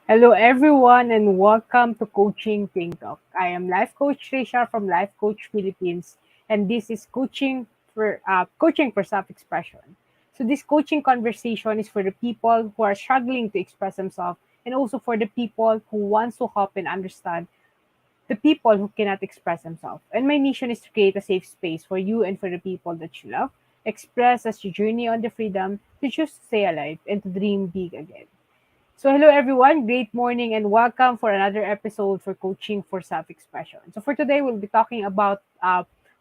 Hello, everyone, and welcome to Coaching Ting Talk. I am Life Coach Tricia from Life Coach Philippines, and this is coaching for self-expression. So, this coaching conversation is for the people who are struggling to express themselves, and also for the people who wants to help and understand the people who cannot express themselves. And my mission is to create a safe space for you and for the people that you love. Express as you journey on the freedom to choose to stay alive and to dream big again. So, hello everyone, great morning, and welcome for another episode for Coaching for Self Expression. So, for today, we'll be talking about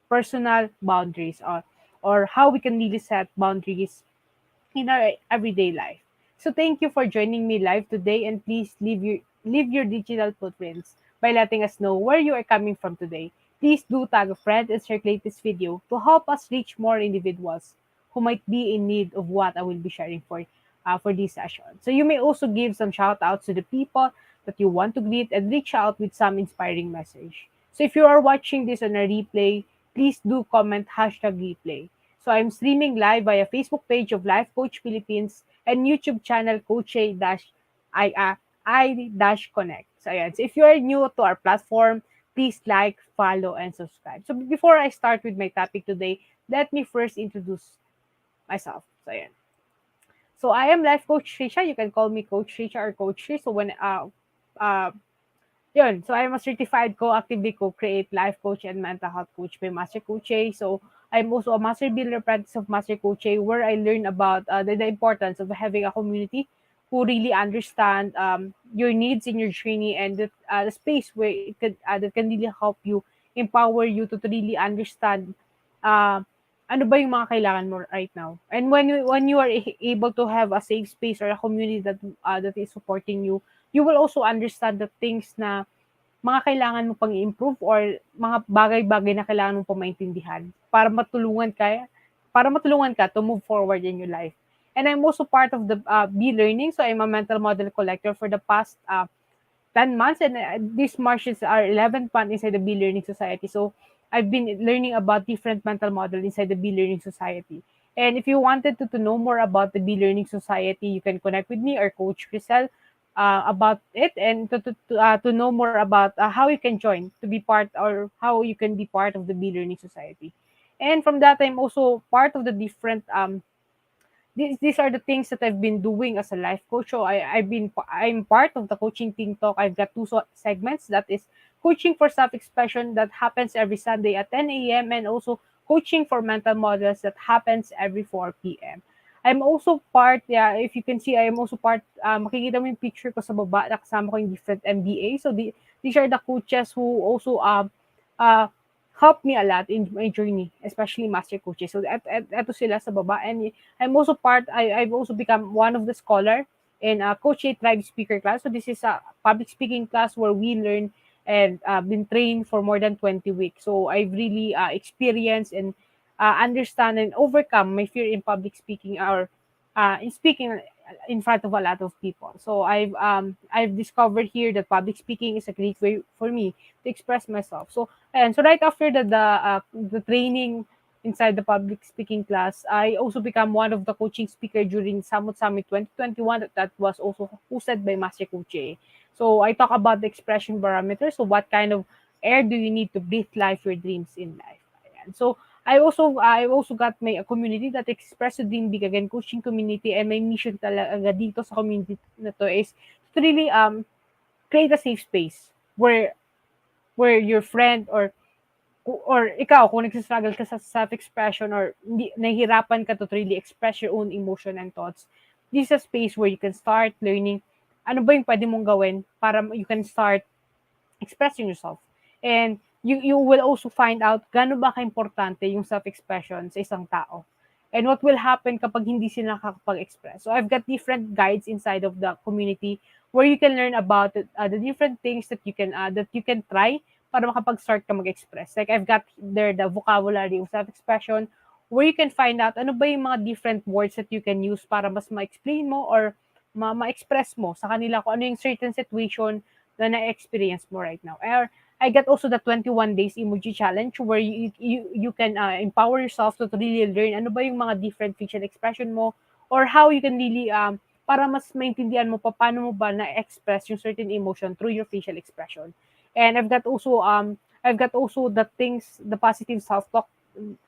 personal boundaries or how we can really set boundaries in our everyday life. So, thank you for joining me live today, and please leave your digital footprints by letting us know where you are coming from today. Please do tag a friend and circulate this video to help us reach more individuals who might be in need of what I will be sharing for this session. So you may also give some shout outs to the people that you want to greet and reach out with some inspiring message. So if you are watching this on a replay, please do comment hashtag replay. So I'm streaming live via Facebook page of Life Coach Philippines and YouTube channel Coach I Connect. So, ayan. So if you are new to our platform, please like, follow, and subscribe. So before I start with my topic today, let me first introduce myself. So ayan. So I am Life Coach Tricia. You can call me Coach Tricia or Coach Tri. So uh, yun. So I'm a certified co-actively co-create life coach and mental health coach by Master Coach A. So I'm also a master builder practice of Master Coach A, where I learn about the importance of having a community who really understand your needs in your journey and the space where that can really help you, empower you to really understand uh, ano ba yung mga kailangan mo right now. And when you are able to have a safe space or a community that is supporting you, you will also understand the things na mga kailangan mo pang i-improve or mga bagay-bagay na kailangan mong pang maintindihan para matulungan ka to move forward in your life. And I'm also part of the B-Learning. So I'm a mental model collector for the past 10 months, and this March is our 11th month inside the Be Learning Society. So I've been learning about different mental models inside the Be Learning Society. And if you wanted to know more about the Be Learning Society, you can connect with me or Coach Crisel about it and to know more about how you can join to be part or how you can be part of the Be Learning Society. And from that, I'm also part of the different these are the things that I've been doing as a life coach. So I'm part of the coaching team talk. I've got two segments, that is coaching for self-expression that happens every Sunday at 10 a.m. and also coaching for mental models that happens every 4 p.m. I'm also part, yeah, if you can see, I am also part, makikita mo yung picture ko sa baba, nakasama ko yung different MBA. So these are the coaches who also uh, helped me a lot in my journey, especially master coaches. So eto sila sa baba. And I've also become one of the scholar in Coach A Tribe Speaker class. So this is a public speaking class where we learn and been trained for more than 20 weeks. So I've really experienced and understand and overcome my fear in public speaking or in speaking in front of a lot of people. So I've discovered here that public speaking is a great way for me to express myself. So right after the training inside the public speaking class, I also become one of the coaching speaker during Samut Summit 2021 that was also hosted by Master Coach A. So I talk about the expression barometer. So what kind of air do you need to breathe life your dreams in life? Ayan. So I also got my community that express to dream big again coaching community, and my mission talaga dito sa community na to is to really create a safe space where your friend or ikaw kung nagsa-struggle ka sa self-expression or hindi nahihirapan ka to really express your own emotion and thoughts, this is a space where you can start learning ano ba yung pwede mong gawin para you can start expressing yourself. And you will also find out gaano ba kaimportante yung self-expression sa isang tao. And what will happen kapag hindi sila nakakapag-express. So I've got different guides inside of the community where you can learn about the different things that you can try para makapag-start ka mag-express. Like I've got there the vocabulary of self-expression where you can find out ano ba yung mga different words that you can use para mas ma-explain mo or ma-express mo sa kanila kung ano yung certain situation na na-experience mo right now. Or I got also the 21 days emoji challenge where you can empower yourself to really learn ano ba yung mga different facial expression mo or how you can really para mas maintindihan mo pa paano mo ba na-express yung certain emotion through your facial expression. And I've got also the positive self-talk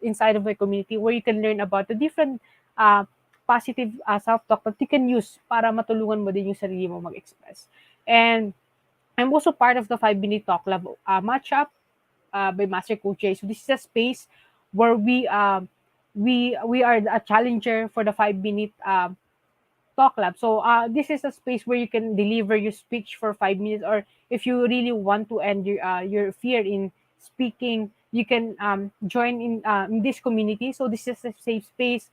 inside of my community where you can learn about the different uh, positive self-talk that you can use para matulungan mo din yung sarili mo mag-express. And I'm also part of the 5-minute talk lab matchup by Master Coach Jay. So this is a space where we are a challenger for the 5-minute talk lab. So this is a space where you can deliver your speech for 5 minutes, or if you really want to end your fear in speaking, you can join in this community. So this is a safe space.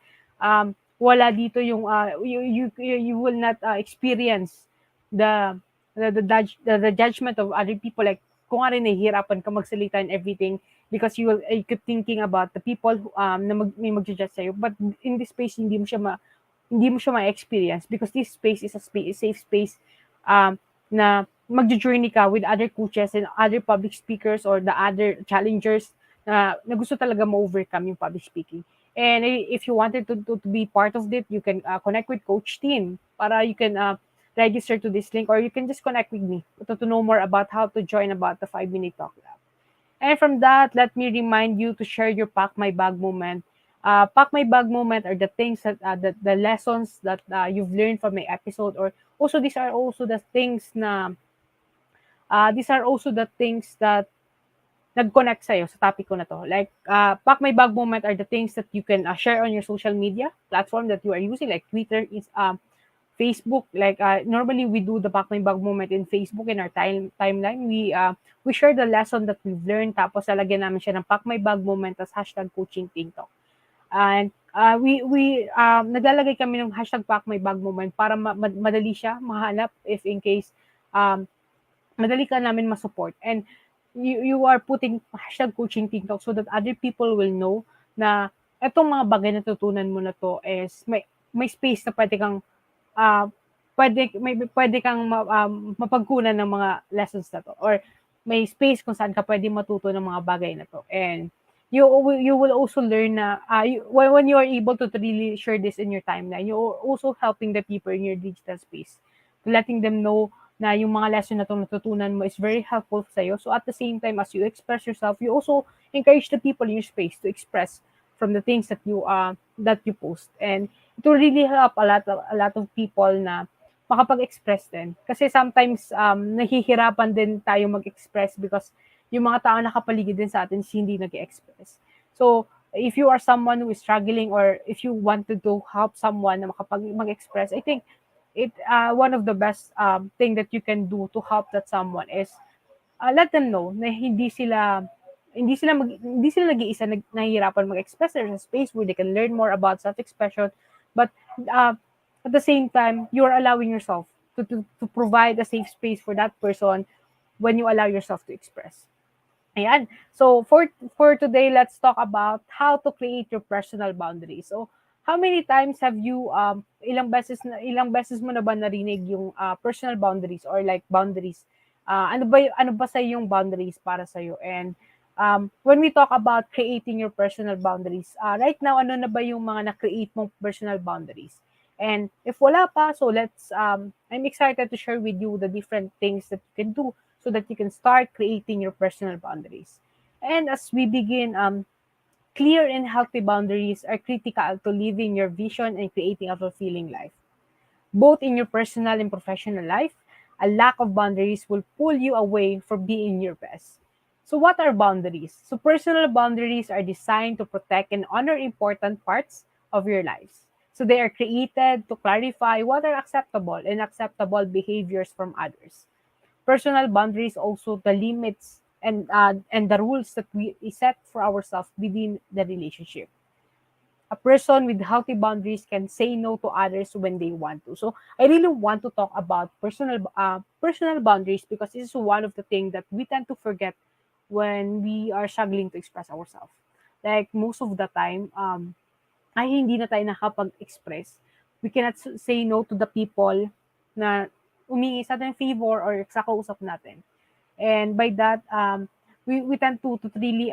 Wala dito yung you will not experience the the judgment of other people, like kung ano nahihirapan ka magsalita and everything because you keep thinking about the people who, na may mag-judge sa'yo. But in this space, hindi mo siya ma-experience because this space is a safe space na magjo-journey ka with other coaches and other public speakers or the other challengers na gusto talaga ma-overcome yung public speaking. And if you wanted to be part of it, you can connect with Coach Team para you can register to this link, or you can just connect with me to know more about how to join about the 5-minute talk lab. And from that, let me remind you to share your pack my bag moment. Pack my bag moment are the things that the lessons that you've learned from my episode, or also these are also the things that nag-connect sa'yo sa topic ko na to. Like, pack my bag moment are the things that you can share on your social media platform that you are using, like Twitter, Facebook. Like, normally we do the pack my bag moment in Facebook in our timeline. We share the lesson that we've learned, tapos lalagyan namin siya ng pack my bag moment as hashtag coaching TikTok. And naglalagay kami ng hashtag pack my bag moment para madali siya mahanap if in case madali ka namin ma-support. And you are putting hashtag coaching TikTok so that other people will know na etong mga bagay na tutunan mo na to is may space na pwede kang pwede kang mapagkunan ng mga lessons na to, or may space kung saan ka pwede matuto ng mga bagay na to. And you will also learn na when you are able to really share this in your timeline, you're also helping the people in your digital space, letting them know na yung mga lesson na itong natutunan mo is very helpful sa iyo. So at the same time, as you express yourself, you also encourage the people in your space to express from the things that you post. And it will really help a lot of people na makapag-express din. Kasi sometimes nahihirapan din tayo mag-express because yung mga tao nakapaligid din sa atin hindi nag-express. So if you are someone who is struggling, or if you wanted to help someone na mag-express, I think one of the best thing that you can do to help that someone is let them know na hindi sila nag-iisa nahihirapan mag-express. There's a space where they can learn more about self-expression, but at the same time, you're allowing yourself to provide a safe space for that person when you allow yourself to express. Ayan. So for today, let's talk about how to create your personal boundaries. So how many times have you ilang beses mo na ba narinig yung personal boundaries, or like boundaries? Ano ba sa yung boundaries para sa iyo? And when we talk about creating your personal boundaries, right now ano na ba yung mga na-create mong personal boundaries? And if wala pa, so I'm excited to share with you the different things that you can do so that you can start creating your personal boundaries. And as we begin, clear and healthy boundaries are critical to living your vision and creating a fulfilling life. Both in your personal and professional life, a lack of boundaries will pull you away from being your best. So what are boundaries? So personal boundaries are designed to protect and honor important parts of your lives. So they are created to clarify what are acceptable and unacceptable behaviors from others. Personal boundaries also the limits and the rules that we set for ourselves within the relationship. A person with healthy boundaries can say no to others when they want to. So I really want to talk about personal boundaries because this is one of the things that we tend to forget when we are struggling to express ourselves. Like most of the time, ay hindi na tayo nakapag-express. We cannot say no to the people na umingi sa atin favor or sa kausap natin. And by that, we tend to really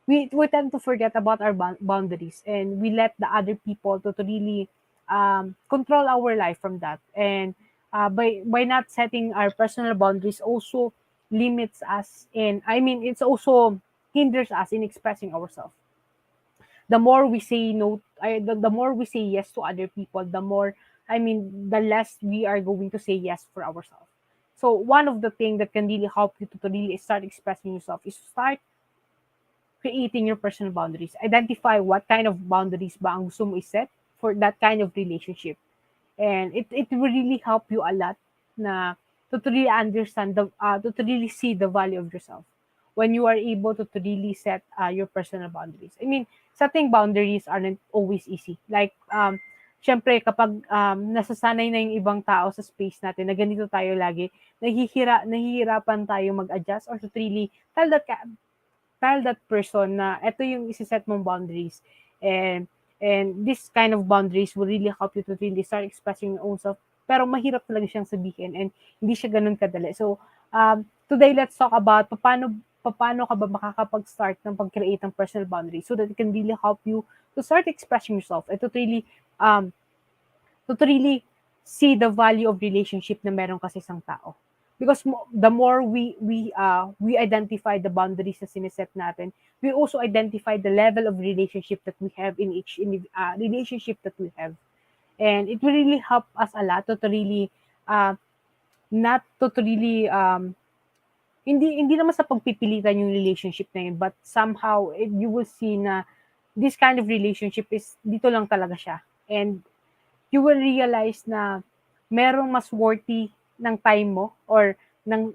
we tend to forget about our boundaries, and we let the other people to really control our life from that. And by not setting our personal boundaries also limits us in, I mean, it's also hinders us in expressing ourselves. The more we say no, the more we say yes to other people, the more, I mean, the less we are going to say yes for ourselves. So one of the things that can really help you to really start expressing yourself is to start creating your personal boundaries. Identify what kind of boundaries ba ang gusto mo iset for that kind of relationship. And it will really help you a lot na to really understand to really see the value of yourself when you are able to really set your personal boundaries. I mean, setting boundaries aren't always easy. Like, syempre, kapag nasasanay na yung ibang tao sa space natin na ganito tayo lagi, nahihirapan tayo mag-adjust or to really tell that tell that person na ito yung isi-set mong boundaries. And this kind of boundaries will really help you to really start expressing your own self. Pero mahirap talaga siyang sabihin and hindi siya ganun kadali. So, today let's talk about paano ka ba makakapag-start ng pag-create ng personal boundaries so that it can really help you to start expressing yourself and um, to really see the value of relationship na meron kasi isang tao. Because the more we identify the boundaries na sineset natin, we also identify the level of relationship that we have in each relationship that we have. And it will really help us a lot to really not to really hindi naman sa pagpipilitan yung relationship na yun, but somehow you will see na this kind of relationship is dito lang talaga siya. And you will realize na merong mas worthy ng time mo or ng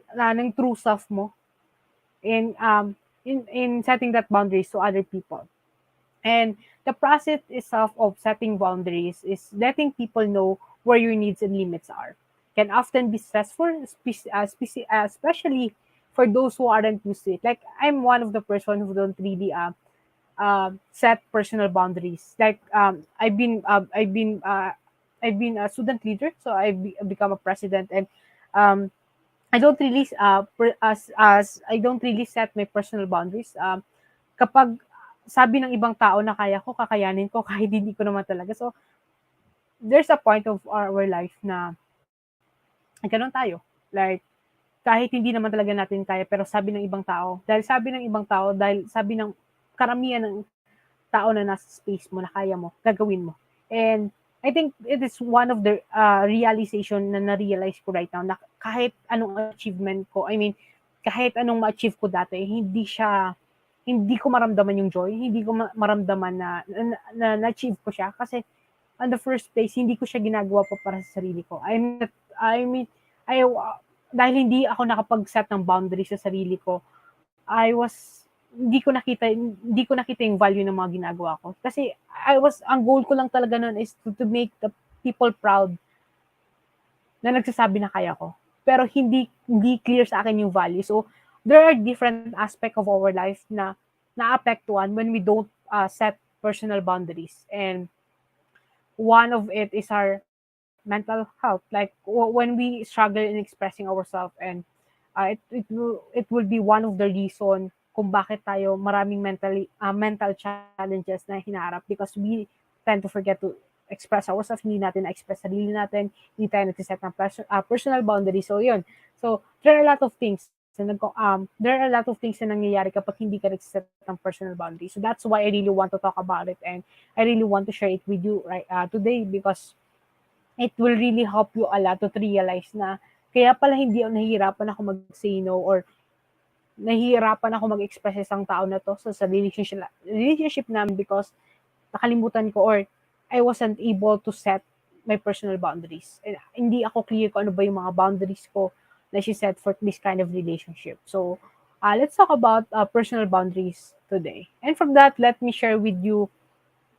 true self mo in setting that boundaries to other people. And the process itself of setting boundaries is letting people know where your needs and limits are. Can often be stressful, especially for those who aren't used to it. Like, I'm one of the person who don't really set personal boundaries. Like, I've been a student leader, so become a president, and I don't really as I don't really set my personal boundaries. Kapag sabi ng ibang tao na kaya ko, kakayanin ko kahit hindi ko naman talaga. So there's a point of our life na ganun tayo. Like, kahit hindi naman talaga natin kaya, pero sabi ng ibang tao, dahil sabi ng karamihan ng tao na nasa space mo, na kaya mo, gagawin mo. And I think it is one of the realization na na-realize ko right now na kahit anong achievement ko, I mean, kahit anong ma-achieve ko dati, hindi ko maramdaman yung joy, hindi ko maramdaman na na-achieve ko siya kasi on the first place, hindi ko siya ginagawa pa para sa sarili ko. Dahil hindi ako nakapag-set ng boundaries sa sarili ko, hindi ko nakita yung value ng mga ginagawa ko. Kasi ang goal ko lang talaga noon is to make the people proud na nagsasabi na kaya ko. Pero hindi clear sa akin yung value. So, there are different aspects of our life na naapektuhan when we don't set personal boundaries. And one of it is our mental health. Like, when we struggle in expressing ourselves, and it will be one of the reason kung bakit tayo maraming mental challenges na hinaharap, because we tend to forget to express ourselves, hindi natin na-express sarili natin, hindi tayo nag-set ng personal boundaries. So, yun. So, there are a lot of things na nangyayari kapag hindi ka nag-set ng personal boundaries. So, that's why I really want to talk about it, and I really want to share it with you today, because it will really help you a lot to realize na kaya pala hindi nahihirapan ako mag-say no, or nahihirapan ako mag-express isang tao na to sa relationship namin, because nakalimutan ko, or I wasn't able to set my personal boundaries. And hindi ako clear kung ano ba yung mga boundaries ko na she set for this kind of relationship. So, let's talk about personal boundaries today. And from that, let me share with you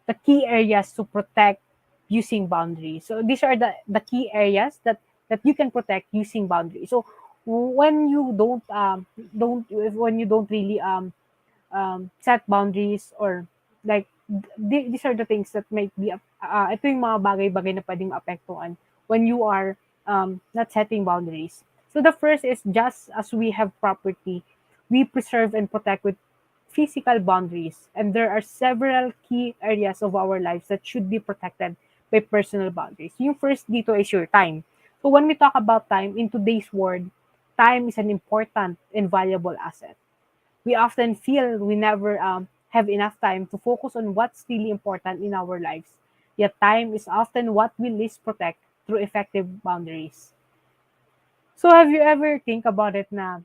the key areas to protect using boundaries. So these are the key areas that you can protect using boundaries. So when you don't really set boundaries, or like these are the things that might be ito yung mga bagay-bagay na pwedeng maapektuhan when you are not setting boundaries. So the first is, just as we have property, we preserve and protect with physical boundaries, and there are several key areas of our lives that should be protected by personal boundaries. Yung first dito is your time. So when we talk about time, in today's world, time is an important and valuable asset. We often feel we never have enough time to focus on what's really important in our lives. Yet time is often what we least protect through effective boundaries. So have you ever think about it na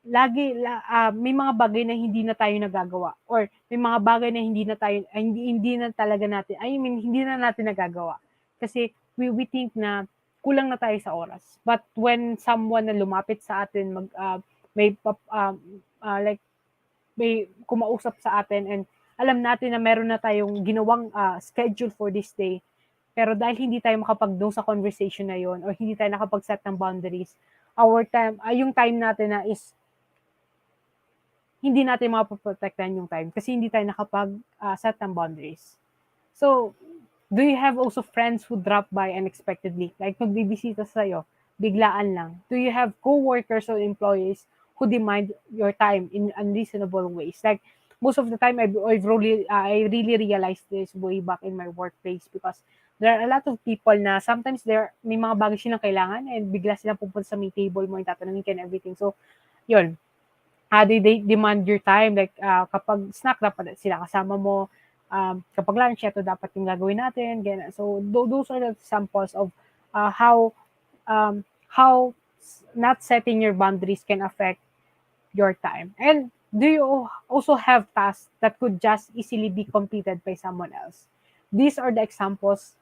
may mga bagay na hindi na tayo nagagawa or may mga bagay na hindi na talaga natin, I mean, hindi na natin nagagawa. Kasi we think na kulang na tayo sa oras. But when someone na lumapit sa atin, may, like, may kumausap sa atin and alam natin na meron na tayong ginawang schedule for this day, pero dahil hindi tayo makapag-do sa conversation na yon or hindi tayo nakapag-set ng boundaries, yung time natin na is hindi natin mapoprotektahan yung time kasi hindi tayo nakapag-set ng boundaries. So, do you have also friends who drop by unexpectedly? Like, magbibisita sa'yo, biglaan lang. Do you have co-workers or employees who demand your time in unreasonable ways? Like, most of the time, I really realized this way back in my workplace because there are a lot of people na sometimes may mga bagay silang kailangan and bigla silang pupunta sa may table mo and tatanungin ka and everything. So, yun, they demand your time. Like, kapag snack, dapat sila kasama mo. Kapag lunch, ito dapat yung gagawin natin. Ganyan. So, those are the examples of how not setting your boundaries can affect your time. And do you also have tasks that could just easily be completed by someone else? These are the examples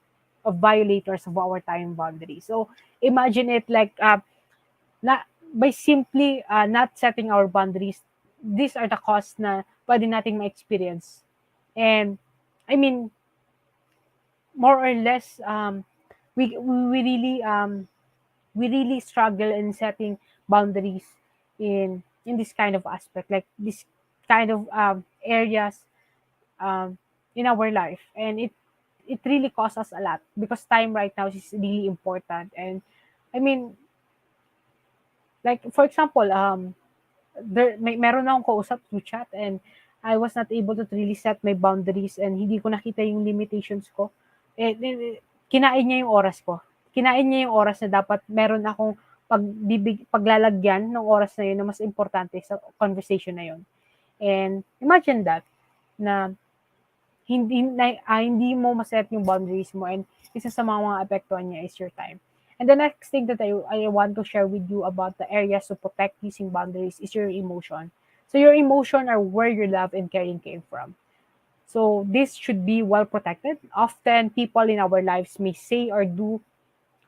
of violators of our time boundaries. So, imagine it like, by simply not setting our boundaries, these are the costs na pwede nating ma-experience. And, I mean, more or less, we really struggle in setting boundaries in this kind of aspect, like this kind of areas um, in our life, and it really costs us a lot because time right now is really important. And I mean, like for example, meron akong kausap through chat and I was not able to really set my boundaries and hindi ko nakita yung limitations ko. Kinain niya yung oras ko. Kinain niya yung oras na dapat meron akong paglalagyan ng oras na yun na mas importante sa conversation na yun. And imagine that, na hindi mo maset yung boundaries mo and isa sa mga apektuhan niya is your time. And the next thing that I want to share with you about the areas to protect using boundaries is your emotion. So your emotion are where your love and caring came from. So this should be well protected. Often people in our lives may say or do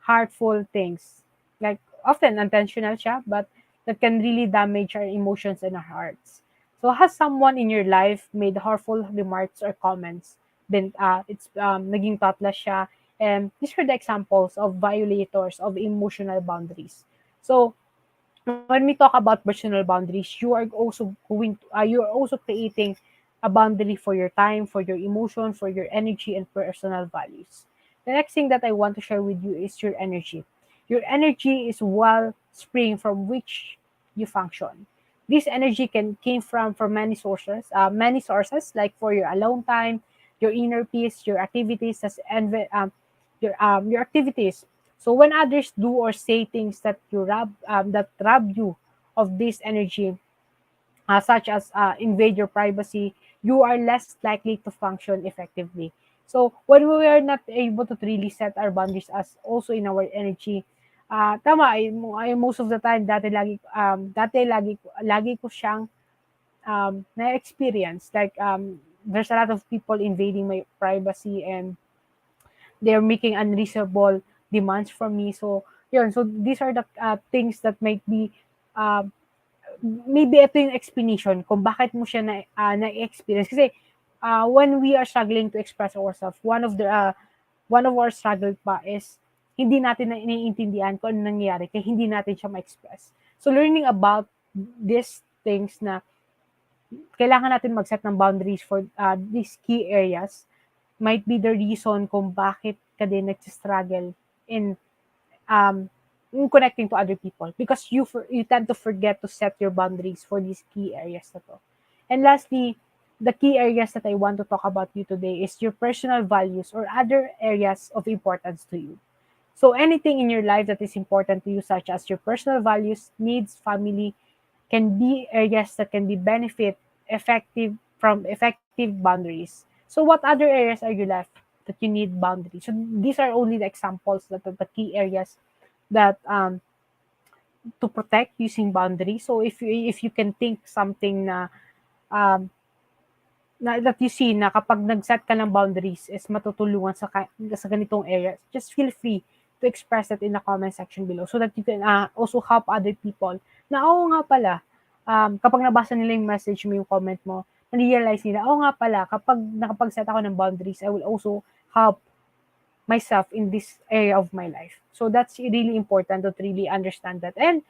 hurtful things. Like often intentional siya, but that can really damage our emotions and our hearts. So has someone in your life made hurtful remarks or comments? Then it's naging thoughtless siya. And these are the examples of violators of emotional boundaries. So when we talk about personal boundaries, you are also creating a boundary for your time, for your emotion, for your energy and personal values. The next thing that I want to share with you is your energy. Your energy is wellspring from which you function. This energy can came from many sources like for your alone time, your inner peace, your activities, your activities. So when others do or say things that rob you of this energy, such as invade your privacy, you are less likely to function effectively. So when we are not able to really set our boundaries as also in our energy, most of the time lagi ko siyang na-experience. Like there's a lot of people invading my privacy and they're making unreasonable demands from me. So yun, so these are the things that might be maybe ito yung explanation kung bakit mo siya na-experience. Kasi when we are struggling to express ourselves, one of our struggle pa is hindi natin na iniintindihan kung ano nangyayari kaya hindi natin siya ma-express. So learning about these things na kailangan natin mag-set ng boundaries for these key areas might be the reason kung bakit ka din nag-struggle in connecting to other people because you tend to forget to set your boundaries for these key areas na to. And lastly, the key areas that I want to talk about you today is your personal values or other areas of importance to you. So anything in your life that is important to you, such as your personal values, needs, family, can be areas that can be benefit effective from effective boundaries. So what other areas are you left that you need boundaries? So these are only the examples that are the key areas that to protect using boundaries. So if you can think something um, that you see na kapag nag-set ka ng boundaries is matutulungan sa ganitong areas, just feel free to express that in the comment section below so that you can also help other people na, oo nga pala, kapag nabasa nila yung message mo, yung comment mo, na-realize nila, oo nga pala, kapag nakapag-set ako ng boundaries, I will also help myself in this area of my life. So that's really important to really understand that. And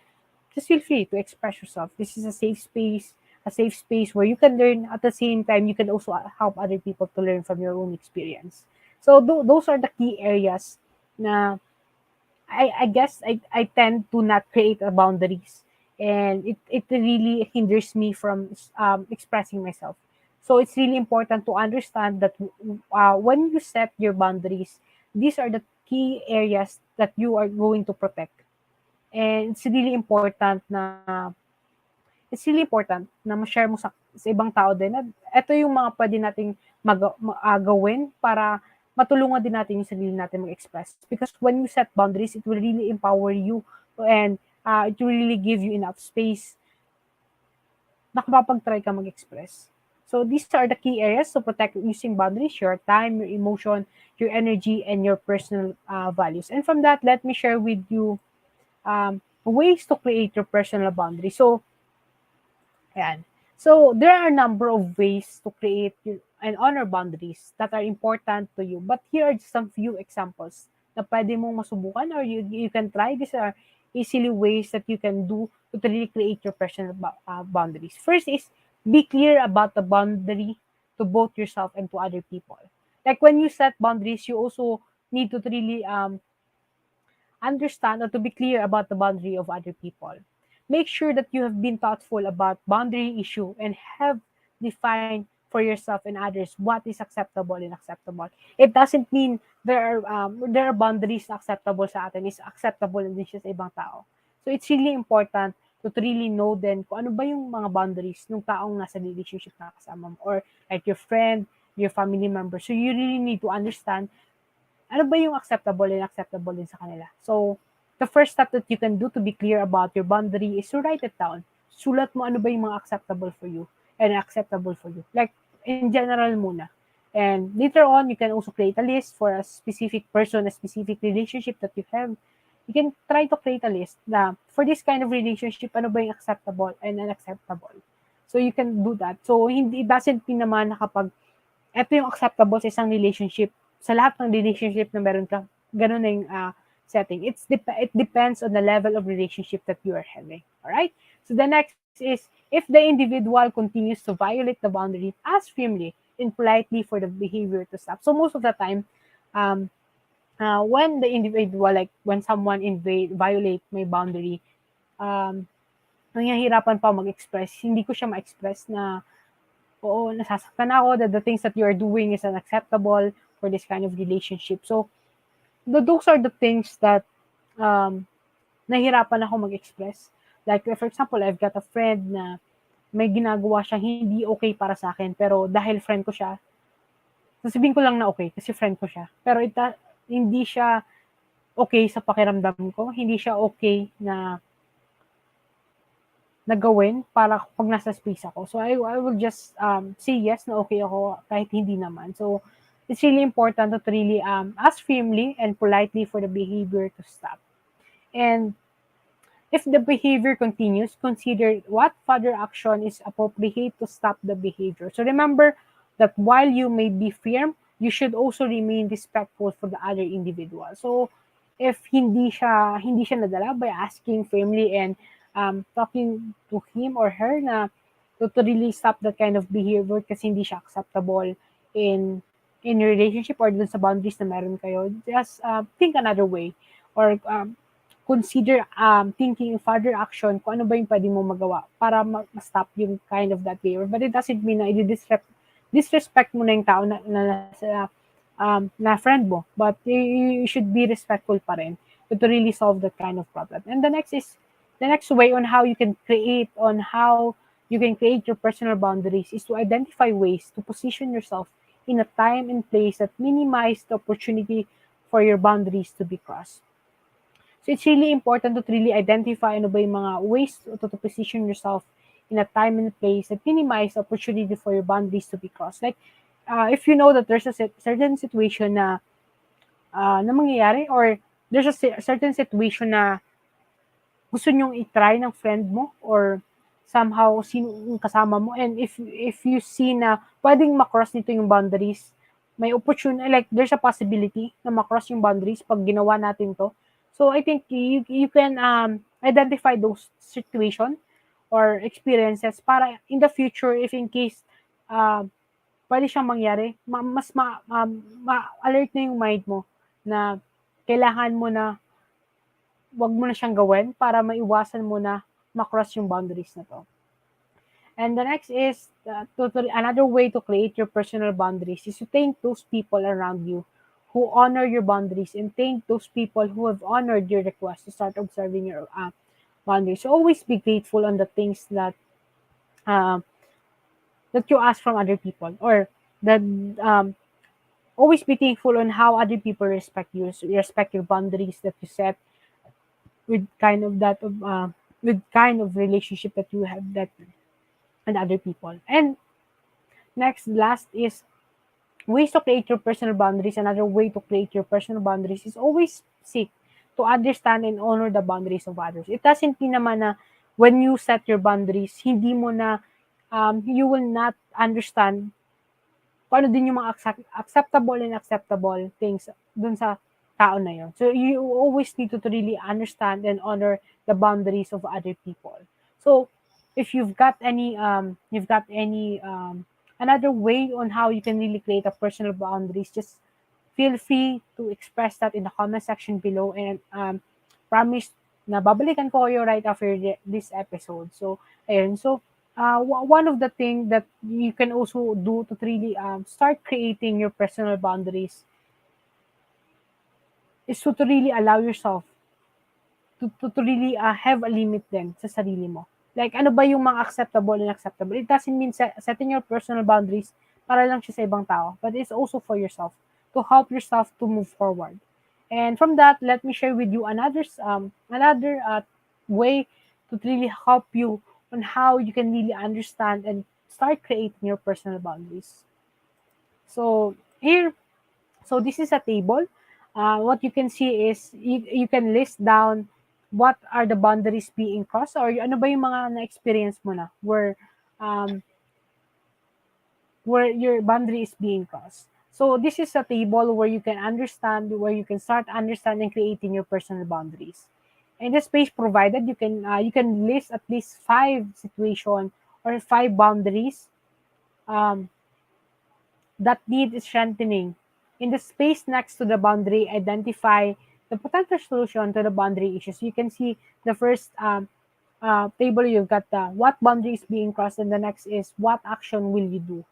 just feel free to express yourself. This is a safe space where you can learn at the same time you can also help other people to learn from your own experience. So those are the key areas na I guess I tend to not create a boundaries, and it really hinders me from expressing myself. So it's really important to understand that when you set your boundaries, these are the key areas that you are going to protect. And it's really important na ma-share mo sa ibang tao din na eto yung mga pwede nating gawin para matulungan din natin yung sarili natin mag-express. Because when you set boundaries, it will really empower you and it will really give you enough space na kapapag-try ka mag-express. So these are the key areas to protect using boundaries, your time, your emotion, your energy, and your personal values. And from that, let me share with you ways to create your personal boundaries. So, ayan. So, there are a number of ways to create and honor boundaries that are important to you. But here are just some few examples na pwede mong masubukan or you can try. These are easily ways that you can do to really create your personal boundaries. First is be clear about the boundary to both yourself and to other people. Like when you set boundaries, you also need to really understand or to be clear about the boundary of other people. Make sure that you have been thoughtful about boundary issue and have defined for yourself and others what is acceptable and acceptable. It doesn't mean there are boundaries na acceptable sa atin is acceptable din siya sa ibang tao. So it's really important to really know then kung ano ba yung mga boundaries ng taong nasa relationship na kasama mo or like your friend, your family member. So you really need to understand ano ba yung acceptable and acceptable din sa kanila. So, the first step that you can do to be clear about your boundary is to write it down. Sulat mo ano ba yung mga acceptable for you and acceptable for you. Like, in general muna. And later on, you can also create a list for a specific person, a specific relationship that you have. You can try to create a list na for this kind of relationship, ano ba yung acceptable and unacceptable. So, you can do that. So, it doesn't mean naman na kapag ito yung acceptable sa isang relationship, sa lahat ng relationship na meron ka, ganun na yung setting. It depends on the level of relationship that you are having. Alright? So the next is, if the individual continues to violate the boundary, ask firmly and politely for the behavior to stop. So most of the time, when the individual, like when someone violate my boundary, nangyahirapan pa mag-express. Hindi ko siya ma-express na oo, nasasaktan ako that the things that you are doing is unacceptable for this kind of relationship. So, those are the things that nahirapan ako mag-express. Like, for example, I've got a friend na may ginagawa siya hindi okay para sa akin, pero dahil friend ko siya, sasabihin ko lang na okay kasi friend ko siya. Pero hindi siya okay sa pakiramdam ko, hindi siya okay na gawin para pag nasa space ako. So, I will just say yes na okay ako kahit hindi naman. So, it's really important to really ask firmly and politely for the behavior to stop. And if the behavior continues, consider what further action is appropriate to stop the behavior. So, remember that while you may be firm, you should also remain respectful for the other individual. So, if hindi siya nadala by asking firmly and talking to him or her na to really stop that kind of behavior kasi hindi siya acceptable in your relationship or dun sa boundaries na meron kayo, just think another way or consider thinking further action kung ano ba yung pwede mo magawa para ma-stop yung kind of that behavior. But it doesn't mean na disrespect mo na yung tao na friend mo, but you should be respectful pa rin to really solve that kind of problem. And the next way on how you can create your personal boundaries is to identify ways to position yourself in a time and place that minimize the opportunity for your boundaries to be crossed. So it's really important to really identify ano ba yung mga ways to position yourself in a time and place that minimize the opportunity for your boundaries to be crossed. Like, if you know that there's a certain situation na mangyayari, or there's a certain situation na gusto nyong i-try ng friend mo or somehow sino yung kasama mo, and if you see na pwedeng makross nito yung boundaries, may opportunity, like there's a possibility na makross yung boundaries pag ginawa natin to. So I think you can identify those situation or experiences para in the future, if in case pwede siyang mangyari, mas ma-alert na yung mind mo na kailangan mo na wag mo na siyang gawin para maiwasan mo na makross yung boundaries na to. And the next is another way to create your personal boundaries is to thank those people around you who honor your boundaries, and thank those people who have honored your request to start observing your boundaries. So always be grateful on the things uh, that you ask from other people, or that always be thankful on how other people respect you, respect your boundaries that you set with kind of relationship that you have that and other people. And last is ways to create your personal boundaries. Another way to create your personal boundaries is always seek to understand and honor the boundaries of others. It doesn't mean naman na when you set your boundaries, hindi mo na, you will not understand kung ano din yung mga acceptable and acceptable things dun sa tao na yun. So you always need to really understand and honor the boundaries of other people. So if you've got any another way on how you can really create a personal boundaries, just feel free to express that in the comment section below, and promise na babalikan ko kayo right after this episode. So ayun, so one of the things that you can also do to really start creating your personal boundaries is to really allow yourself to really have a limit din sa sarili mo. Like, ano ba yung mga acceptable and unacceptable? It doesn't mean setting your personal boundaries para lang siya sa ibang tao, but it's also for yourself, to help yourself to move forward. And from that, let me share with you another way to really help you on how you can really understand and start creating your personal boundaries. So here, so this is a table. What you can see is you can list down what are the boundaries being crossed, or ano ba yung mga na-experience mo na where your boundary is being crossed. So this is a table where you can understand, where you can start understanding creating your personal boundaries. In the space provided, you can list at least 5 situation or 5 boundaries um, that need strengthening. In the space next to the boundary, identify the potential solution to the boundary issues. You can see the first table, you've got the what boundary is being crossed, and the next is what action will you do.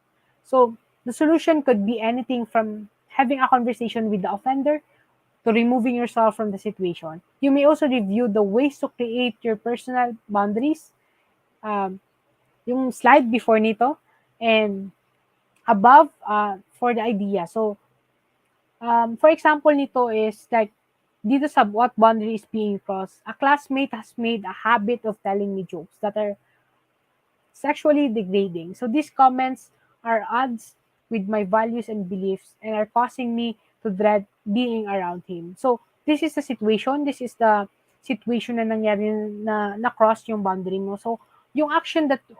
So the solution could be anything from having a conversation with the offender to removing yourself from the situation. You may also review the ways to create your personal boundaries. Yung slide before nito, and above for the idea. So, for example nito is like, dito sa what boundary is being crossed, a classmate has made a habit of telling me jokes that are sexually degrading. So these comments are odds with my values and beliefs and are causing me to dread being around him. So this is the situation. This is the situation na nangyari na cross yung boundary mo. So yung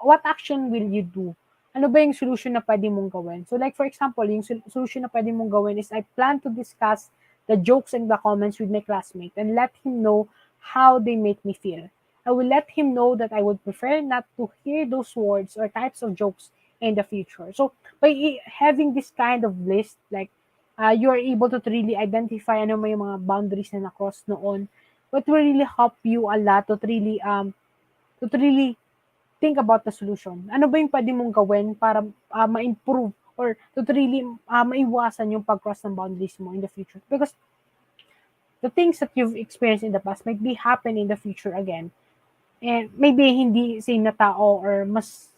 what action will you do? Ano ba yung solution na pwede mong gawin? So like for example, yung solution na pwede mong gawin is I plan to discuss the jokes and the comments with my classmate and let him know how they make me feel. I will let him know that I would prefer not to hear those words or types of jokes in the future. So by having this kind of list, like you are able to really identify ano may mga boundaries na na-cross noon, what will really help you a lot to really think about the solution. Ano ba yung pwede mong gawin para ma-improve or to really maiwasan yung pag-cross ng boundaries mo in the future. Because the things that you've experienced in the past might be happen in the future again. And maybe hindi same na tao or mas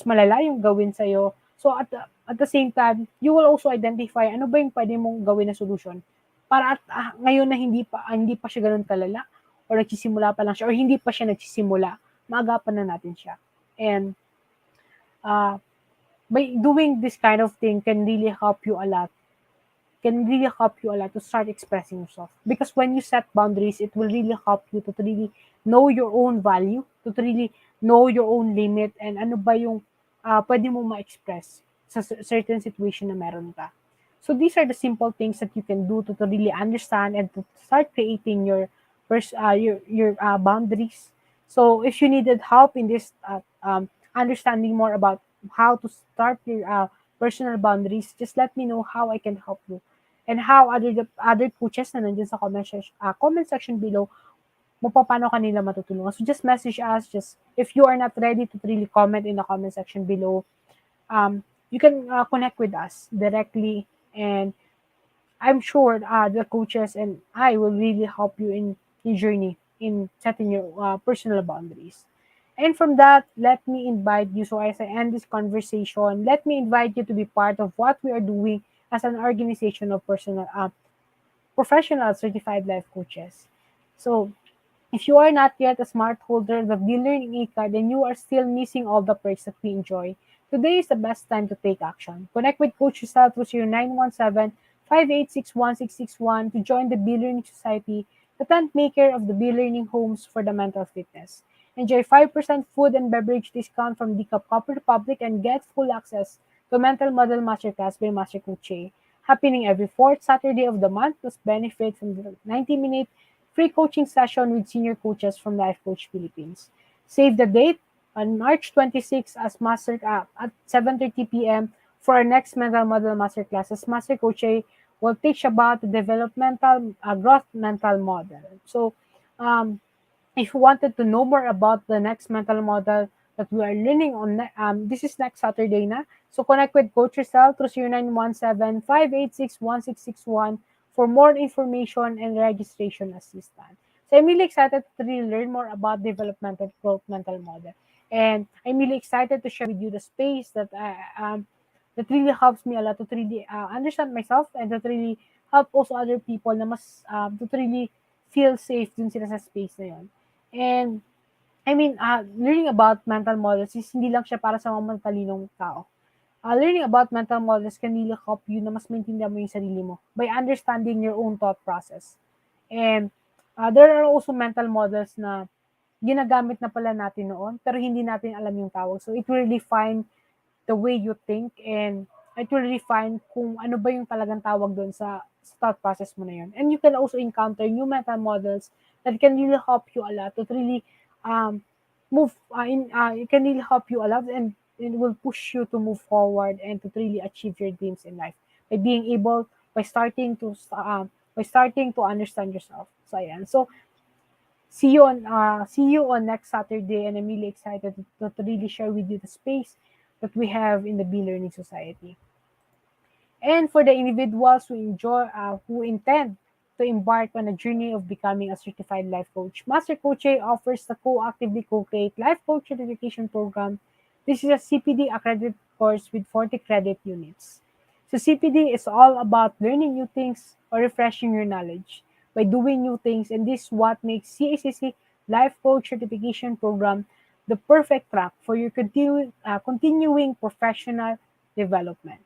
malala yung gawin sa'yo. So at the same time, you will also identify ano ba yung pwede mong gawin na solution para at ngayon na hindi pa siya ganoon kalala or nagsisimula pa lang siya or hindi pa siya nagsisimula, maagapan na natin siya. And uh, by doing this kind of thing can really help you a lot to start expressing yourself. Because when you set boundaries, it will really help you to really know your own value, to really know your own limit, and ano ba yung pwede mo ma-express sa certain situation na meron ka. So these are the simple things that you can do to really understand and to start creating your boundaries. So if you needed help in this understanding more about how to start your personal boundaries, just let me know how I can help you and how other coaches na nandiyan sa comment section below mo paano kanila matutulungan. So just message us. Just if you are not ready to really comment in the comment section below, you can connect with us directly, and I'm sure the coaches and I will really help you in your journey in setting your personal boundaries. And from that, let me invite you. So as I end this conversation, let me invite you to be part of what we are doing as an organization of professional certified life coaches. So if you are not yet a smart holder of the Learning E-Card and you are still missing all the perks that we enjoy, today is the best time to take action. Connect with Coach Tricia through 0917-586-1661 to join the Learning Society, the tent maker of the Learning homes for the mental fitness. Enjoy 5% food and beverage discount from the Copper Republic and get full access to Mental Model Masterclass by Master Coach, happening every fourth Saturday of the month, plus benefit from the 90-minute free coaching session with senior coaches from Life Coach Philippines. Save the date on March 26 as at 7:30 p.m. for our next mental model masterclass as Master Coach will teach about the developmental growth mental model. So, um, if you wanted to know more about the next mental model that we are learning on, this is next Saturday na. So connect with Coach Rizal through 0917-586-1661 for more information and registration assistance. So I'm really excited to really learn more about developmental growth mental model. And I'm really excited to share with you the space that really helps me a lot to really understand myself and to really help also other people na mas to really feel safe dun sila sa space na yun. And I mean, learning about mental models is hindi lang siya para sa mga matalinong tao. Learning about mental models can really help you na mas maintindihan mo yung sarili mo by understanding your own thought process. And there are also mental models na ginagamit na pala natin noon pero hindi natin alam yung tawag. So it will really find the way you think and it will refine kung ano ba yung talagang tawag doon sa thought process mo na yun. And you can also encounter new mental models that can really help you a lot to really um, it can really help you a lot and it will push you to move forward and to really achieve your dreams in life by being able by starting to understand yourself. So ayan. So see you on next Saturday, and I'm really excited to really share with you the space that we have in the Be Learning Society. And for the individuals who intend to embark on a journey of becoming a certified life coach, Master Coach offers the co-actively co-create life coach certification program. This is a CPD accredited course with 40 credit units. So CPD is all about learning new things or refreshing your knowledge by doing new things, and this is what makes CACC Life Coach Certification Program the perfect track for your continuing professional development.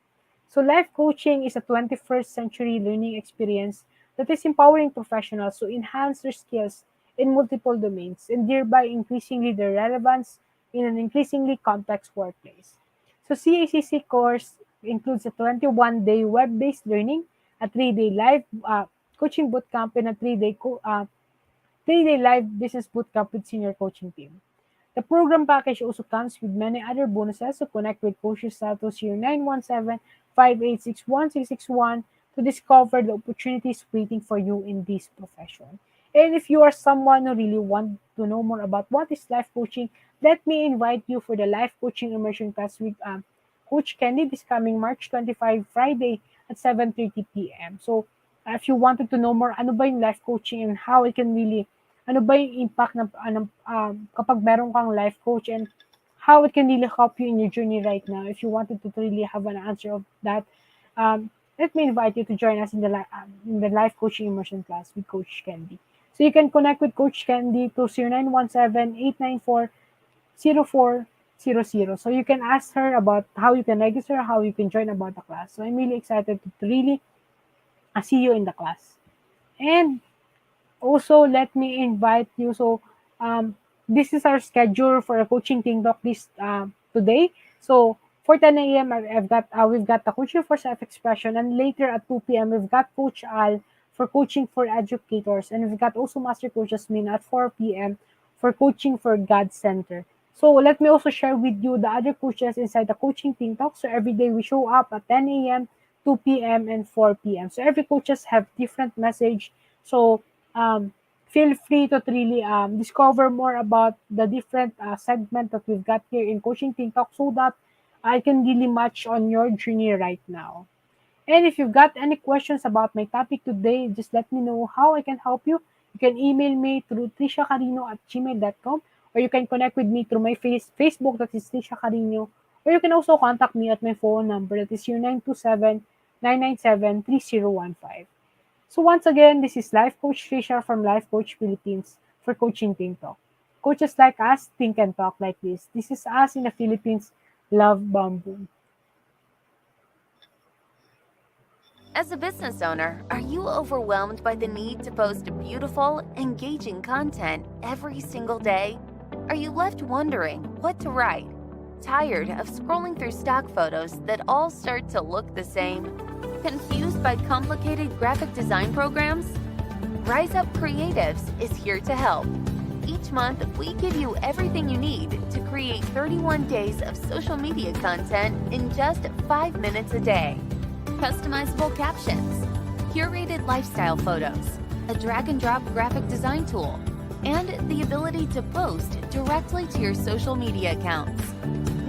So life coaching is a 21st century learning experience that is empowering professionals to enhance their skills in multiple domains and thereby increasingly their relevance in an increasingly complex workplace. So CACC course includes a 21-day web-based learning, a 3-day live coaching bootcamp, and a 3-day live business bootcamp with senior coaching team. The program package also comes with many other bonuses, so connect with Coach Sato 0917-586-1661 to discover the opportunities waiting for you in this profession. And if you are someone who really want to know more about what is life coaching, let me invite you for the life coaching immersion class Coach Kenny this coming March 25, Friday at 7:30 p.m. So, if you wanted to know more, ano ba yung life coaching and how it can really, ano ba yung impact ng, kapag meron kang life coach and how it can really help you in your journey right now. If you wanted to really have an answer of that, let me invite you to join us in the life coaching immersion class with Coach Candy. So you can connect with Coach Candy to 0917-894-0400. So you can ask her about how you can register, how you can join about the class. So I'm really excited to really see you in the class. And also, let me invite you. So, this is our schedule for a coaching team talk this today. So, for 10 a.m., we've got the coaching for self-expression, and later at 2 p.m. we've got Coach Al for coaching for educators, and we've got also Master Coach Jasmine at 4 p.m. for coaching for God Center. So, let me also share with you the other coaches inside the coaching team talk. So, every day we show up at 10 a.m., 2 p.m., and 4 p.m. So, every coaches have different message. So, feel free to really discover more about the different segment that we've got here in Coaching Team Talk so that I can really match on your journey right now. And if you've got any questions about my topic today, just let me know how I can help you. You can email me through triciacarino@gmail.com, or you can connect with me through my Facebook, that is Tricia Carino, or you can also contact me at my phone number, that is 0927-997-3015. So once again, this is Life Coach Tricia from Life Coach Philippines for Coaching Team Talk. Coaches like us think and talk like this. This is us in the Philippines. Love Bamboo. As a business owner, are you overwhelmed by the need to post beautiful, engaging content every single day? Are you left wondering what to write? Tired of scrolling through stock photos that all start to look the same? Confused by complicated graphic design programs? Rise Up Creatives is here to help. Each month, we give you everything you need to create 31 days of social media content in just 5 minutes a day. Customizable captions, curated lifestyle photos, a drag-and-drop graphic design tool, and the ability to post directly to your social media accounts.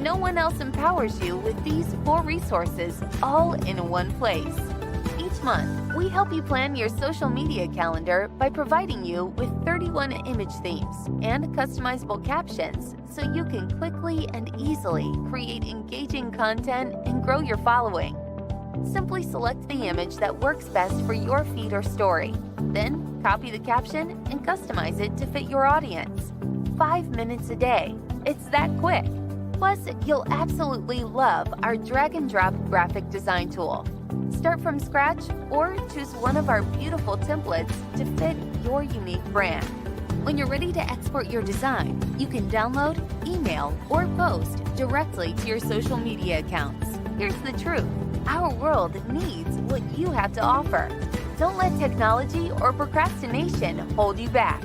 No one else empowers you with these 4 resources all in one place. Each month, we help you plan your social media calendar by providing you with 31 image themes and customizable captions so you can quickly and easily create engaging content and grow your following. Simply select the image that works best for your feed or story. Then, copy the caption and customize it to fit your audience. 5 minutes a day. It's that quick. Plus, you'll absolutely love our drag-and-drop graphic design tool. Start from scratch or choose one of our beautiful templates to fit your unique brand. When you're ready to export your design, you can download, email, or post directly to your social media accounts. Here's the truth. Our world needs what you have to offer. Don't let technology or procrastination hold you back.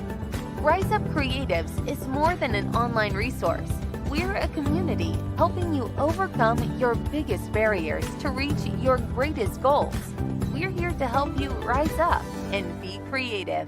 Rise Up Creatives is more than an online resource. We're a community helping you overcome your biggest barriers to reach your greatest goals. We're here to help you rise up and be creative.